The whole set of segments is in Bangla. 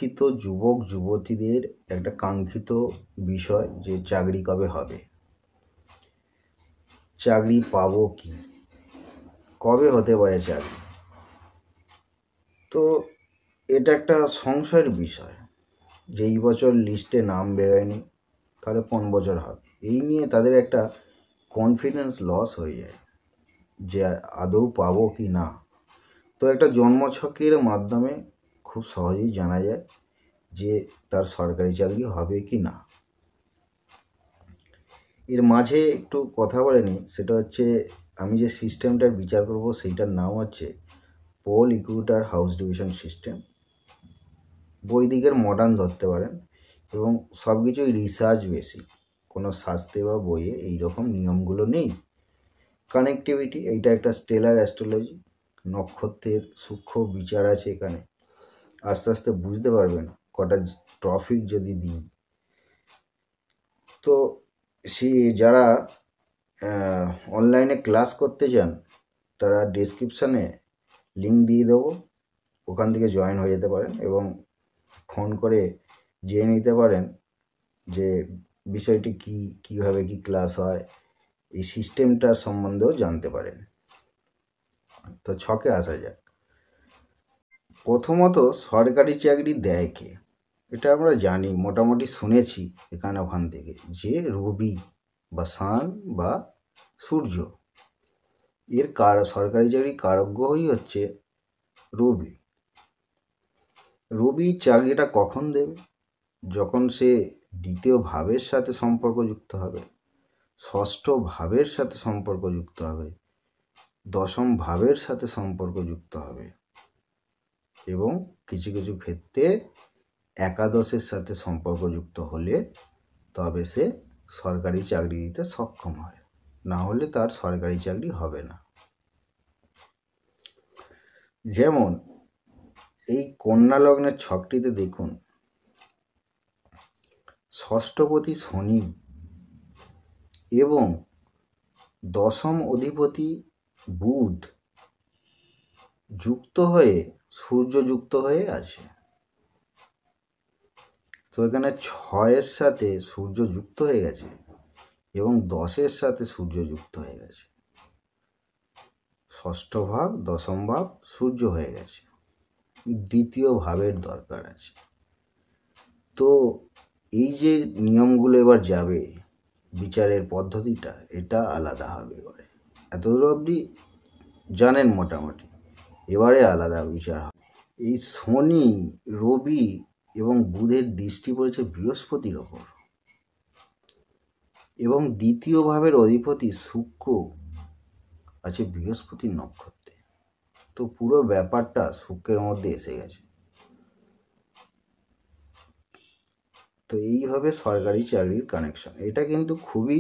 শিক্ষিত যুবক যুবতীদের একটা কাঙ্ক্ষিত বিষয় যে চাকরি কবে হবে, চাকরি পাবো কি, কবে হতে পারে চাকরি। তো এটা একটা সংশয়ের বিষয় যে এই বছর লিস্টে নাম বেরোয়নি, তাহলে কোন বছর হবে, এই নিয়ে তাদের একটা কনফিডেন্স লস হয়ে যায় যে আদৌ পাবো কি না। তো একটা জন্মছকের মাধ্যমে খুব সহজেই জানা যায় যে তার সরকারি চাকরি হবে কি না। এর মাঝে একটু কথা বলে নিই, সেটা হচ্ছে আমি যে সিস্টেমটা বিচার করব সেইটার নাম হচ্ছে pole equator house division system. বৈদিকের মডার্ন ধরতে পারেন, এবং সব কিছুই রিসার্চ বেসিক, কোনো শাস্ত্রে বা বইয়ে এইরকম নিয়মগুলো নেই। কানেক্টিভিটি, এইটা একটা স্টেলার অ্যাস্ট্রোলজি, নক্ষত্রের সূক্ষ্ম বিচার আছে এখানে। আস্তে আস্তে বুঝতে পারবেন কটা টপিক যদি দিই। তো যারা অনলাইনে ক্লাস করতে চান তারা ডেসক্রিপশানে লিঙ্ক দিয়ে দেবো, ওখান থেকে জয়েন হয়ে যেতে পারেন এবং ফোন করে জেনে নিতে পারেন যে বিষয়টি কি, কিভাবে কি ক্লাস হয়, এই সিস্টেমটার সম্বন্ধেও জানতে পারেন। তো ছকে আসা যাক। প্রথমত, সরকারি চাকরি দেয় কে, এটা আমরা জানি, মোটামুটি শুনেছি এখানে ওখান থেকে, যে রবি বা সান বা সূর্য, এর সরকারি চাকরি কারগ্রহই হচ্ছে রবি। রবি চাকরিটা কখন দেবে, যখন সে দ্বিতীয় ভাবের সাথে সম্পর্কযুক্ত হবে, ষষ্ঠ ভাবের সাথে সম্পর্কযুক্ত হবে, দশম ভাবের সাথে সম্পর্কযুক্ত হবে, এবং কিছু কিছু ক্ষেত্রে একাদশের সাথে সম্পর্কযুক্ত হলে তবে সে সরকারি চাকরি দিতে সক্ষম হয়, না হলে তার সরকারি চাকরি হবে না। যেমন এই কন্যা লগ্নের ছকটিতে দেখুন, ষষ্ঠপতি শনি এবং দশম অধিপতি বুধ যুক্ত হয়ে সূর্য যুক্ত হয়ে আছে। তো এখানে 6-এর সাথে সূর্য যুক্ত হয়ে গেছে এবং 10-এর সাথে সূর্য যুক্ত হয়ে গেছে। ষষ্ঠ ভাব, দশম ভাব সূর্য হয়ে গেছে, দ্বিতীয় ভাবের দরকার আছে। তো এই যে নিয়মগুলো এবার যাবে, বিচারের পদ্ধতিটা এটা আলাদা হবে। এবারে এতদূর অবধি জানেন মোটামুটি, এবারে আলাদা বিচার হবে। এই শনি, রবি এবং বুধের দৃষ্টি পড়েছে বৃহস্পতির ওপর, এবং দ্বিতীয় ভাবের অধিপতি শুক্র আছে বৃহস্পতির নক্ষত্রে। তো পুরো ব্যাপারটা শুক্রের মধ্যে এসে গেছে। তো এইভাবে সরকারি চাকরির কানেকশন, এটা কিন্তু খুবই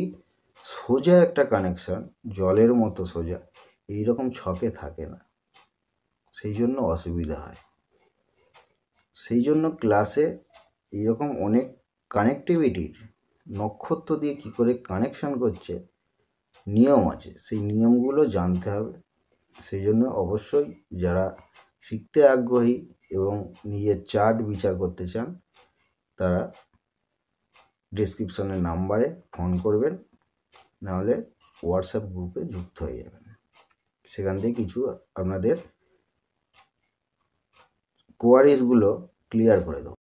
সোজা একটা কানেকশন, জলের মতো সোজা, এইরকম ছকে থাকে না, সেই জন্য অসুবিধা হয়। সেই জন্য ক্লাসে এইরকম অনেক কানেক্টিভিটির নক্ষত্র দিয়ে কি করে কানেকশন করছে নিয়ম আছে, সেই নিয়মগুলো জানতে হবে। সেই জন্য অবশ্যই যারা শিখতে আগ্রহী এবং নিজের চার্ট বিচার করতে চান তারা ডেসক্রিপশনের নাম্বারে ফোন করবেন, নাহলে হোয়াটসঅ্যাপ গ্রুপে যুক্ত হয়ে যাবেন। সেখান থেকে কিছু আপনাদের কোয়ারিজগুলো ক্লিয়ার করে দেবো।